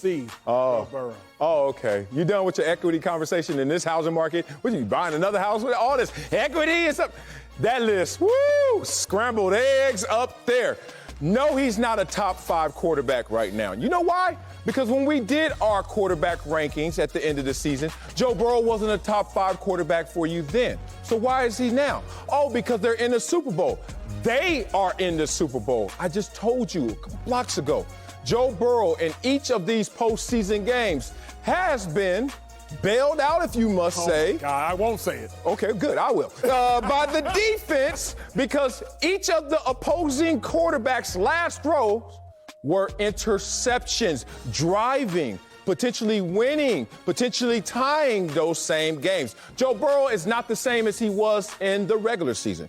Joe Burrow. Oh, okay. You done with your equity conversation in this housing market? What, you buying another house with all this equity and stuff? That list, woo, scrambled eggs up there. No, he's not a top 5 quarterback right now. You know why? Because when we did our quarterback rankings at the end of the season, Joe Burrow wasn't a top 5 quarterback for you then. So why is he now? Oh, because they're in the Super Bowl. They are in the Super Bowl. I just told you a couple blocks ago. Joe Burrow in each of these postseason games has been bailed out, if you must say. God, I won't say it. Okay, good, I will. By the defense, because each of the opposing quarterbacks' last throws were interceptions, driving, potentially winning, potentially tying those same games. Joe Burrow is not the same as he was in the regular season.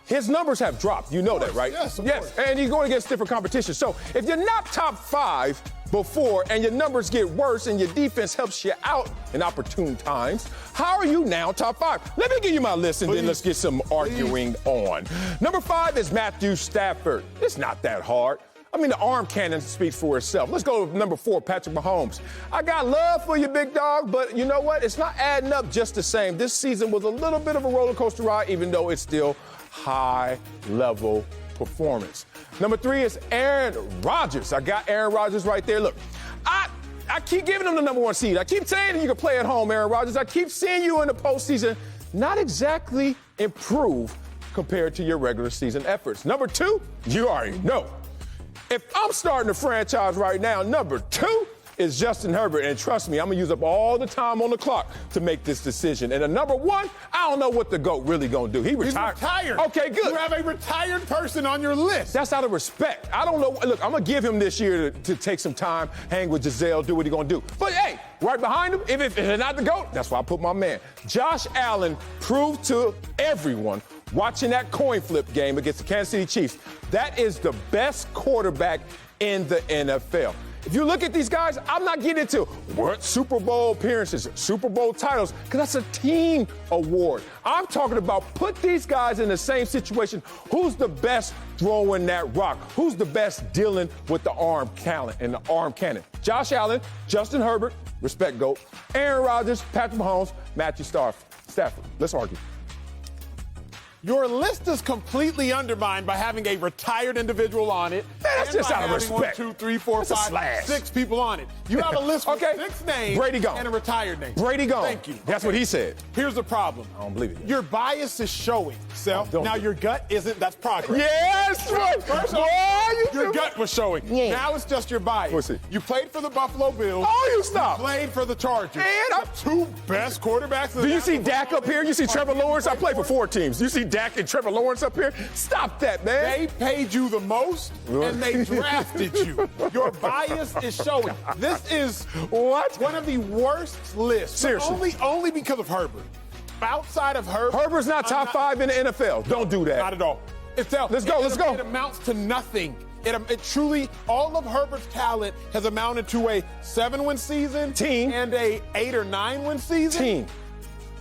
His numbers have dropped. You know that, right? Yes, of course. And you're going against different competition. So if you're not top 5 before and your numbers get worse and your defense helps you out in opportune times, how are you now top 5? Let me give you my list and then let's get some arguing on. Number 5 is Matthew Stafford. It's not that hard. I mean, the arm cannon speaks for itself. Let's go to number 4, Patrick Mahomes. I got love for you, big dog, but you know what? It's not adding up just the same. This season was a little bit of a roller coaster ride, even though it's still high-level performance. Number 3 is Aaron Rodgers. I got Aaron Rodgers right there. Look, I keep giving him the number 1 seed. I keep saying that you can play at home, Aaron Rodgers. I keep seeing you in the postseason not exactly improve compared to your regular season efforts. Number 2, you already know. If I'm starting a franchise right now, number 2 is Justin Herbert. And trust me, I'm going to use up all the time on the clock to make this decision. And the number 1, I don't know what the GOAT really going to do. He's retired. Okay, good. You have a retired person on your list. That's out of respect. I don't know. Look, I'm going to give him this year to take some time, hang with Giselle, do what he's going to do. But, hey, right behind him, if it's not the GOAT, that's why I put my man. Josh Allen proved to everyone watching that coin flip game against the Kansas City Chiefs, that is the best quarterback in the NFL. If you look at these guys, I'm not getting into what Super Bowl appearances, Super Bowl titles, because that's a team award. I'm talking about put these guys in the same situation. Who's the best throwing that rock? Who's the best dealing with the arm talent and the arm cannon? Josh Allen, Justin Herbert, respect GOAT, Aaron Rodgers, Patrick Mahomes, Matthew Stafford. Let's argue. Your list is completely undermined by having a retired individual on it. Man, that's just out of respect. 1, 2, 3, 4, 5, 6 people on it. You have a list with 6 names Brady gone. And a retired name. Brady gone. Thank you. That's what he said. Here's the problem. I don't believe it. Your bias is showing, Self. Now, your gut isn't. That's progress. Yes, right. First your gut was showing. Yeah. Now it's just your bias. What's it? You played for the Buffalo Bills. Oh, you stop. You played for the Chargers. And the 2 best quarterbacks. Do you see Dak up here? You see Trevor Lawrence? I played for 4 teams. You see Dak and Trevor Lawrence up here? Stop that, man. They paid you the most, and they drafted you. Your bias is showing. This is one of the worst lists. Seriously. Only because of Herbert. Outside of Herbert. Herbert's not top 5 in the NFL. Don't do that. Not at all. Let's go. It amounts to nothing. It truly, all of Herbert's talent has amounted to a 7-win season. Team. And a 8 or 9-win season. Team.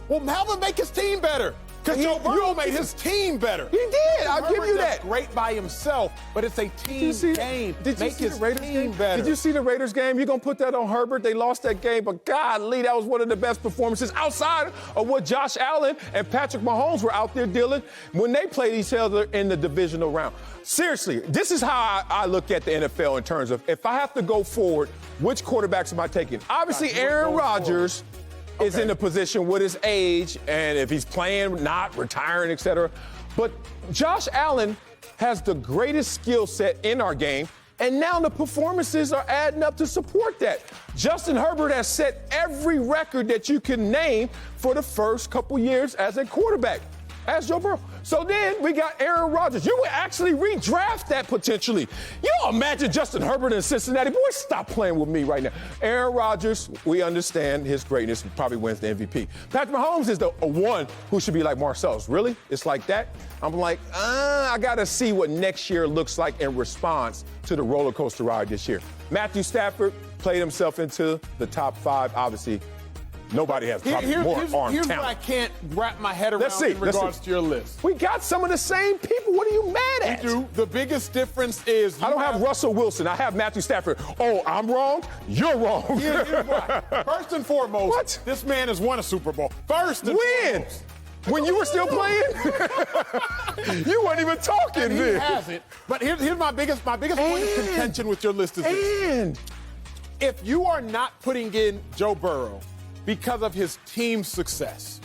Well, help him make his team better. Because Joe Burrow made his team better. He did. I'll give you that. Great by himself, but it's a team game. Did you see the Raiders game? Better. Did you see the Raiders game? You're going to put that on Herbert? They lost that game, but golly, that was one of the best performances outside of what Josh Allen and Patrick Mahomes were out there dealing when they played each other in the divisional round. Seriously, this is how I look at the NFL in terms of if I have to go forward, which quarterbacks am I taking? Obviously, Aaron Rodgers is in a position with his age and if he's playing, not retiring, etc. But Josh Allen has the greatest skill set in our game, and now the performances are adding up to support that. Justin Herbert has set every record that you can name for the first couple years as a quarterback, as Joe Burrow. So then we got Aaron Rodgers. You would actually redraft that potentially. You don't imagine Justin Herbert in Cincinnati. Boy, stop playing with me right now. Aaron Rodgers, we understand his greatness, probably wins the MVP. Patrick Mahomes is the one who should be like Marcellus. Really? It's like that? I'm like, I got to see what next year looks like in response to the roller coaster ride this year. Matthew Stafford played himself into the top 5, obviously. Nobody has probably more arm here's talent. what I can't wrap my head around in regards to your list. We got some of the same people. What are you mad at? We do. The biggest difference is I don't have Russell Wilson. I have Matthew Stafford. Oh, I'm wrong? You're wrong. Here's why. First and foremost, this man has won a Super Bowl. First and foremost. When you were still playing? You weren't even talking and then. He hasn't. But here's my biggest point of contention with your list is this. If you are not putting in Joe Burrow because of his team's success,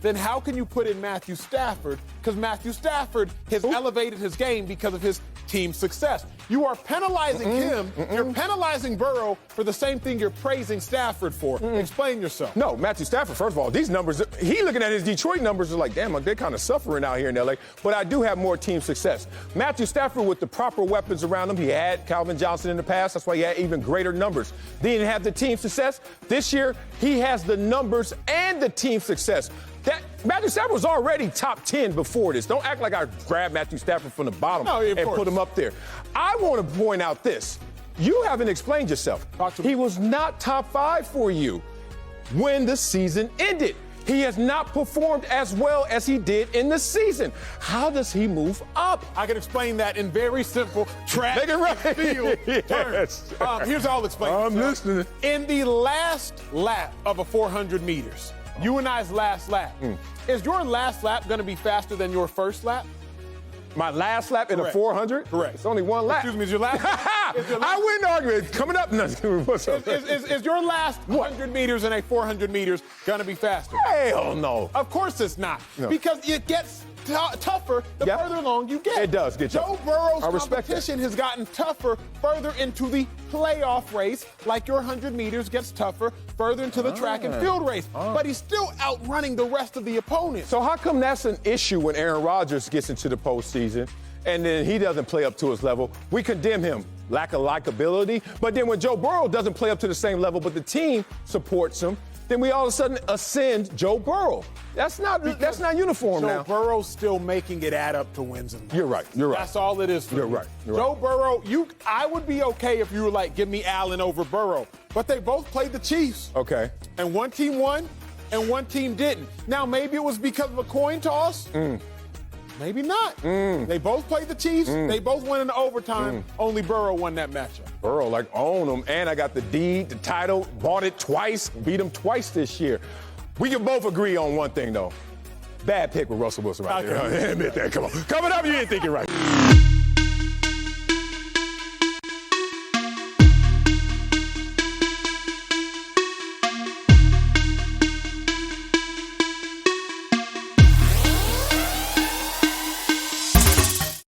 then how can you put in Matthew Stafford? Because Matthew Stafford has elevated his game because of his team success. You are penalizing him. You're penalizing Burrow for the same thing you're praising Stafford for. Explain yourself. No, Matthew Stafford, first of all, these numbers, he looking at his Detroit numbers is like, damn, they're kind of suffering out here in L.A., but I do have more team success. Matthew Stafford, with the proper weapons around him, he had Calvin Johnson in the past. That's why he had even greater numbers. He didn't have the team success. This year, he has the numbers and the team success. That Matthew Stafford was already top 10 before this. Don't act like I grabbed Matthew Stafford from the bottom and put him up there. I want to point out this. You haven't explained yourself. He was not top 5 for you when the season ended. He has not performed as well as he did in the season. How does he move up? I can explain that in very simple track and field terms. Here's how I'll explain it. I'm listening. In the last lap of a 400 meters, you and I's last lap. Is your last lap going to be faster than your first lap? My last lap in a 400? Correct. It's only one lap. Excuse me, is your last I win the argument. Coming up. What's up? Is your last 100 meters in a 400 meters going to be faster? Hell no. Of course it's not. No. Because it gets tougher the further along you get. It does get tougher. Joe Burrow's competition has gotten tougher further into the playoff race, like your 100 meters gets tougher further into the track and field race. But he's still outrunning the rest of the opponents. So how come that's an issue when Aaron Rodgers gets into the postseason and then he doesn't play up to his level? We condemn him. Lack of likability. But then when Joe Burrow doesn't play up to the same level, but the team supports him, then we all of a sudden ascend Joe Burrow. That's not uniform now. Joe Burrow's still making it add up to wins and losses. You're right. That's all it is for You're me. right. Joe Burrow, I would be okay if you were like, give me Allen over Burrow. But they both played the Chiefs. Okay. And one team won and one team didn't. Now, maybe it was because of a coin toss. Maybe not. They both played the Chiefs. They both went into overtime. Only Burrow won that matchup. Burrow, like, own him. And I got the deed, the title, bought it twice, beat him twice this year. We can both agree on one thing, though. Bad pick with Russell Wilson right there. Admit that. Come on. Coming up, you didn't think it right.